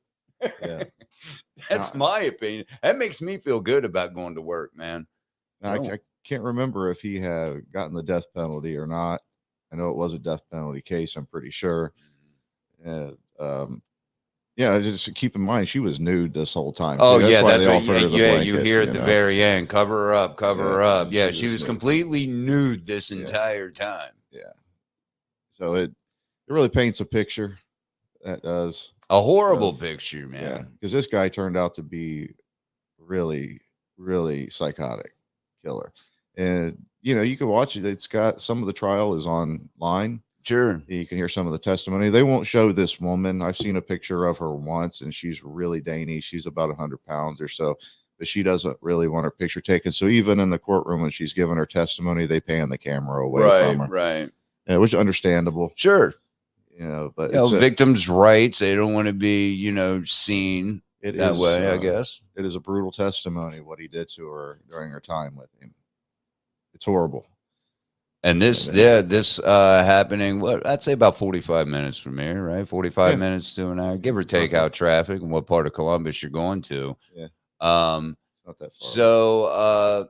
Yeah. That's my opinion. That makes me feel good about going to work, man. I can't remember if he had gotten the death penalty or not. I know it was a death penalty case, I'm pretty sure. Yeah, just keep in mind she was nude this whole time. Oh That's yeah, why that's they what. offered her the Yeah, you blanket. hear at the know? very end, cover her up, cover Yeah, her up. and Yeah, she she was nude. completely nude this Yeah. entire time. Yeah. So it really paints a picture. That does. A horrible Of- picture, Yeah, man. because this guy turned out to be really, really psychotic killer. And you can watch it. It's got some of the trial is online. Sure. You can hear some of the testimony. They won't show this woman. I've seen a picture of her once, and she's really dainty. She's about 100 pounds or so, but she doesn't really want her picture taken. So even in the courtroom when she's giving her testimony, they pan the camera away from her, Right. which is understandable. Sure. But You know, it's victims' rights. They don't want to be, seen it that is, way, I guess. it is a brutal testimony what he did to her during her time with him. It's horrible. And this happening, what I'd say about 45 minutes from here, right? 45 minutes to an hour, give or take out traffic and what part of Columbus you're going to. Yeah. It's not that far. So,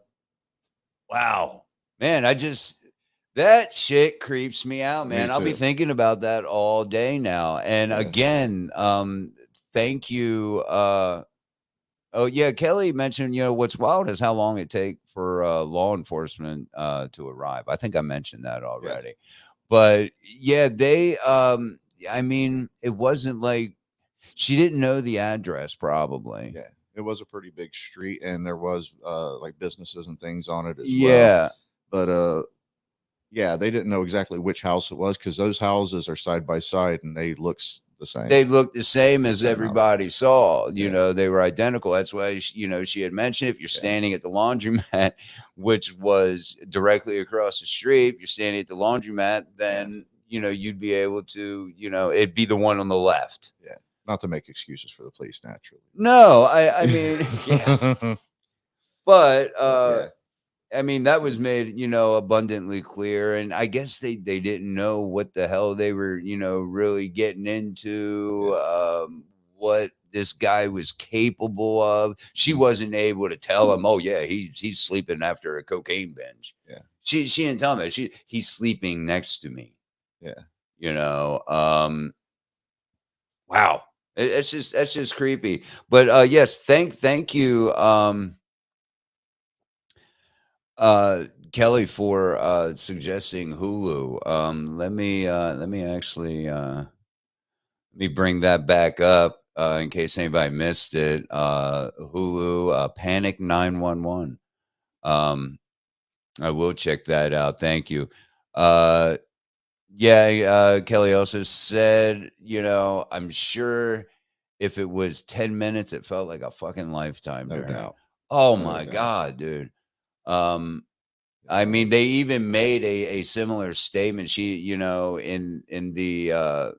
wow, man, that shit creeps me out, man. I'll be too. thinking about that all day now. And Yeah. again, thank you. Oh yeah, Kelly mentioned, what's wild is how long it take for law enforcement to arrive. I think I mentioned that already. But yeah, they I mean, it wasn't like she didn't know the address probably. Yeah. It was a pretty big street, and there was like businesses and things on it as well. Yeah. But yeah, they didn't know exactly which house it was because those houses are side by side and they look the same. They looked the same as Same house. everybody saw. You Yeah. know, they were identical. That's why she had mentioned if you're standing at the laundromat, which was directly across the street, you're standing at the laundromat, then you'd be able to, it'd be the one on the left. Yeah. Not to make excuses for the police, naturally. No, I mean, yeah. But Yeah. I mean, that was made, abundantly clear. And I guess they didn't know what the hell they were, really getting into, what this guy was capable of. She wasn't able to tell him, oh yeah, he's sleeping after a cocaine binge. Yeah. She didn't tell me. He's sleeping next to me. Yeah. Wow. That's just creepy. But yes, thank you. Kelly for suggesting Hulu. Let me actually let me bring that back up in case anybody missed it. Hulu Panic 911. I will check that out. Thank you. Kelly also said, I'm sure if it was 10 minutes, it felt like a fucking lifetime. No doubt. Oh No my doubt. God, dude. I mean, they even made a similar statement. She, in the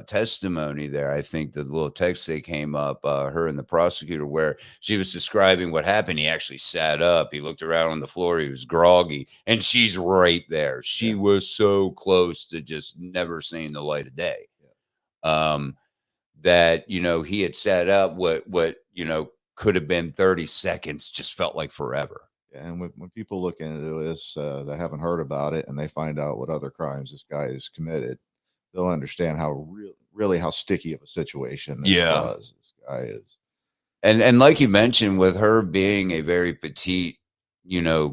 testimony there, I think the little text that came up, her and the prosecutor, where she was describing what happened. He actually sat up. He looked around on the floor. He was groggy, and she's right there. She was so close to just never seeing the light of day. That he had sat up. What could have been 30 seconds just felt like forever. Yeah, and when people look into this, they haven't heard about it, and they find out what other crimes this guy has committed, they'll understand how really how sticky of a situation this was. This guy is, and like you mentioned, with her being a very petite,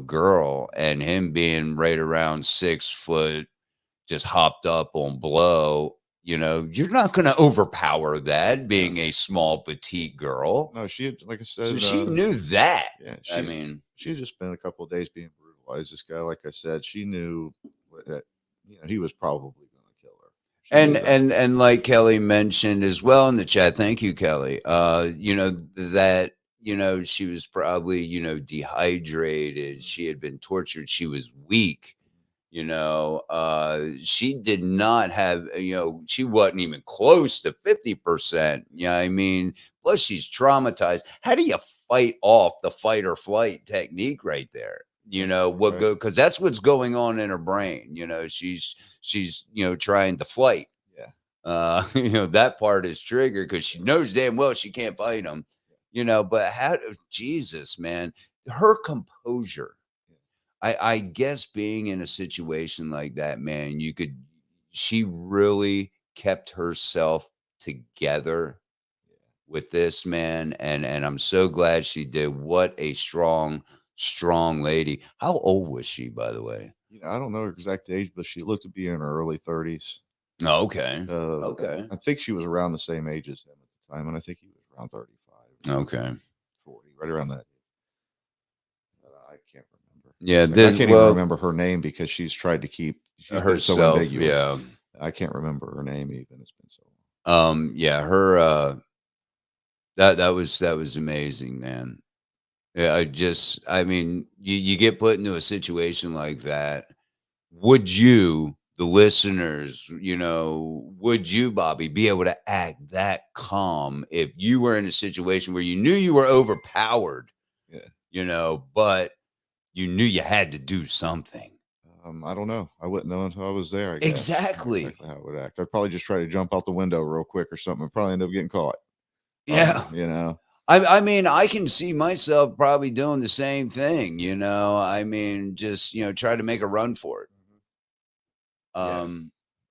girl, and him being right around 6 foot, just hopped up on blow. You're not going to overpower that being a small petite girl. No, she had, like I said, So she knew that. Yeah, she had just spent a couple of days being brutalized. This guy, like I said, she knew that he was probably going to kill her. And like Kelly mentioned as well in the chat, thank you, Kelly. That she was probably dehydrated. She had been tortured. She was weak. She did not have, she wasn't even close to 50%. I mean, plus she's traumatized. How do you fight off the fight or flight technique right there? Because that's what's going on in her brain. She's trying to flight. That part is triggered because she knows damn well she can't fight him. But Jesus, man, her composure. I guess being in a situation like that, man, she really kept herself together with this, man, and I'm so glad she did. What a strong lady. How old was she, by the way? I don't know her exact age, but she looked to be in her early 30s. Oh, okay. Okay. I think she was around the same age as him at the time, and I think he was around 35. Okay. 40, right around that. I can't remember. Yeah, I can't even remember her name because she's tried to keep been so herself. ambiguous. Yeah. I can't remember her name even. It's been so long. Yeah, her that was amazing, man. Yeah, I mean, you get put into a situation like that. Would you, the listeners, would you, Bobby, be able to act that calm if you were in a situation where you knew you were overpowered, but you knew you had to do something? I don't know. I wouldn't know until I was there, I guess. Exactly how I would act. I'd probably just try to jump out the window real quick or something and probably end up getting caught. Yeah. I mean, I can see myself probably doing the same thing, I mean, just, try to make a run for it.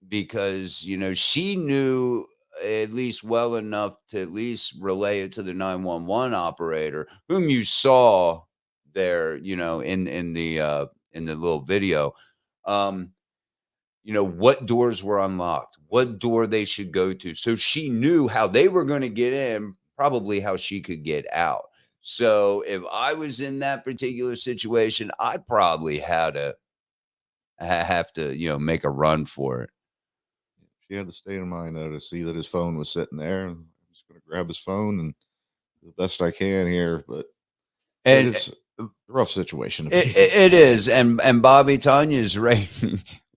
Because, she knew at least well enough to at least relay it to the 911 operator, whom you saw there, in the little video. What doors were unlocked, what door they should go to. So she knew how they were going to get in, probably how she could get out. So if I was in that particular situation, I probably have to, make a run for it. She had the state of mind though to see that his phone was sitting there, and I'm just going to grab his phone and do the best I can here. But it's a rough situation. It is, and Bobby, Tanya's right.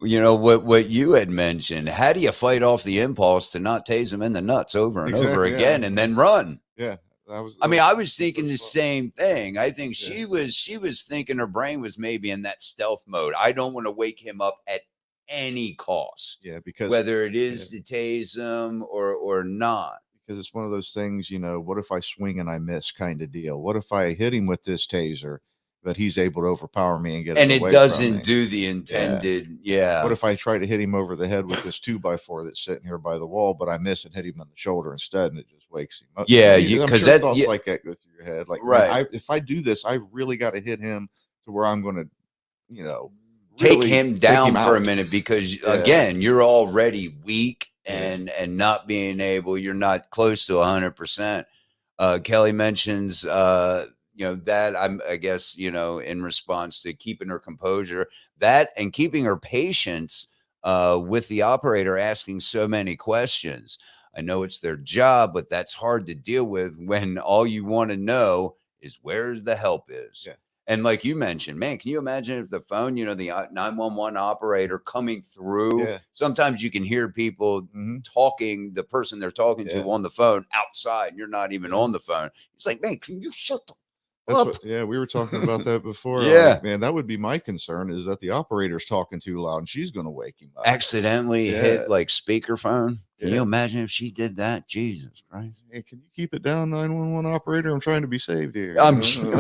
What you had mentioned. How do you fight off the impulse to not tase him in the nuts over and over again and then run? Yeah. I was thinking the same thing. I think she was thinking her brain was maybe in that stealth mode. I don't want to wake him up at any cost. Yeah, because whether it is to tase him or not. Because it's one of those things, what if I swing and I miss kind of deal? What if I hit him with this taser, but he's able to overpower me and get and it it away doesn't from me? do the intended. Yeah. What if I try to hit him over the head with this 2x4 that's sitting here by the wall, but I miss and hit him on the shoulder instead, and it just wakes him up? Yeah, because that thoughts like that go through your head. Like, right. Man, if I do this, I really got to hit him to where I'm going to, take him down for a minute, because again, you're already weak and not being able, you're not close to 100%. Kelly mentions, that I guess, in response to keeping her composure, that and keeping her patience with the operator asking so many questions. I know it's their job, but that's hard to deal with when all you want to know is where the help is. Yeah. And like you mentioned, man, can you imagine if the phone, the 911 operator coming through? Yeah. Sometimes you can hear people talking, the person they're talking to on the phone outside. You're not even on the phone. It's like, man, can you shut the up? We were talking about that before. Yeah. Like, man, that would be my concern, is that the operator's talking too loud and she's going to wake him up. Accidentally hit like speakerphone. Can you imagine if she did that? Jesus Christ. Hey, can you keep it down, 911 operator? I'm trying to be saved here. I'm sure.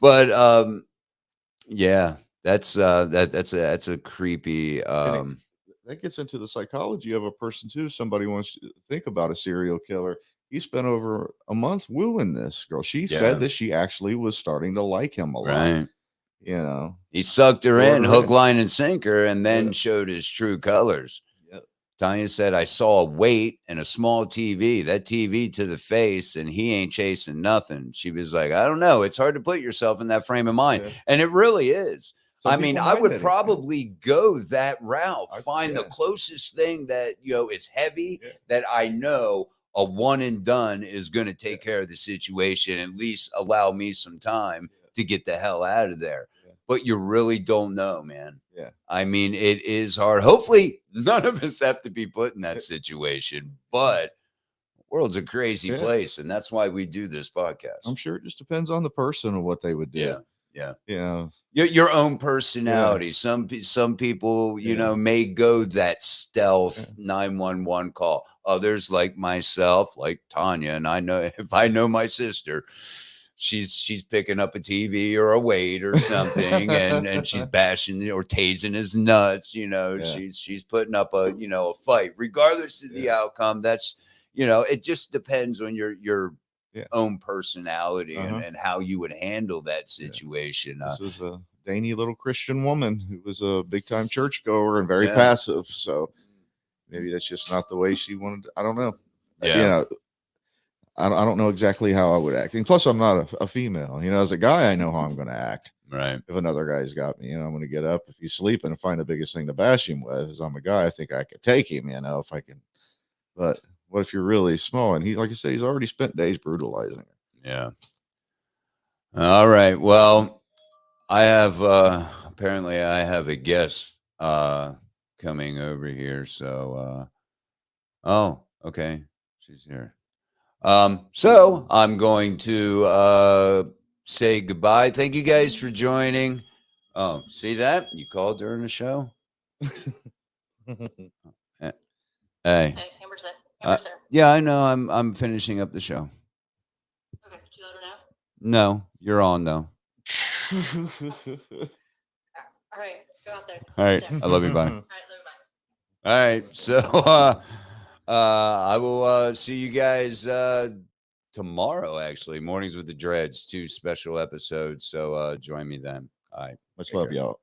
But yeah, that's a creepy that gets into the psychology of a person too. Somebody wants to think about a serial killer. He spent over a month wooing this girl. She said that she actually was starting to like him a lot. He sucked her in, hook, line, and sinker, and then showed his true colors. Tanya said, I saw a weight and a small TV, that TV to the face, and he ain't chasing nothing. She was like, I don't know. It's hard to put yourself in that frame of mind. Yeah. And it really is. I mean, I would probably go that route, find the closest thing that, is heavy, that I know a one and done is going to take care of the situation, at least allow me some time to get the hell out of there. But you really don't know, man. Yeah. I mean, it is hard. Hopefully none of us have to be put in that situation, but the world's a crazy place. And that's why we do this podcast. I'm sure it just depends on the person and what they would do. Yeah. Your own personality. Some people, may go that stealth 911 call. Others, like myself, like Tanya, and I know if I know my sister, she's picking up a TV or a weight or something, and she's bashing or tasing his nuts. Yeah. She's putting up a a fight, regardless of the outcome. That's it just depends on your own personality and how you would handle that situation. This was a dainty little Christian woman who was a big time churchgoer and very passive. So maybe that's just not the way she wanted. I don't know. Yeah. I don't know exactly how I would act. And plus, I'm not a female. As a guy, I know how I'm going to act. Right. If another guy's got me, I'm going to get up. If he's sleeping and find the biggest thing to bash him with, as I'm a guy, I think I could take him, if I can. But what if you're really small? And he, like I say, he's already spent days brutalizing her. Yeah. All right. Well, I have apparently I have a guest coming over here. So oh, okay. She's here. So I'm going to say goodbye. Thank you guys for joining. Oh, see that? You called during the show? Hey. Hey, Amber's there. Yeah, I know. I'm finishing up the show. Okay, did you let her know? No, you're on though. All right, go out there. All right. I love you. Bye. All right, love you, bye. All right. So I will see you guys tomorrow, actually. Mornings with the Dreds, 2 special episodes. So join me then. All right. Much love, y'all.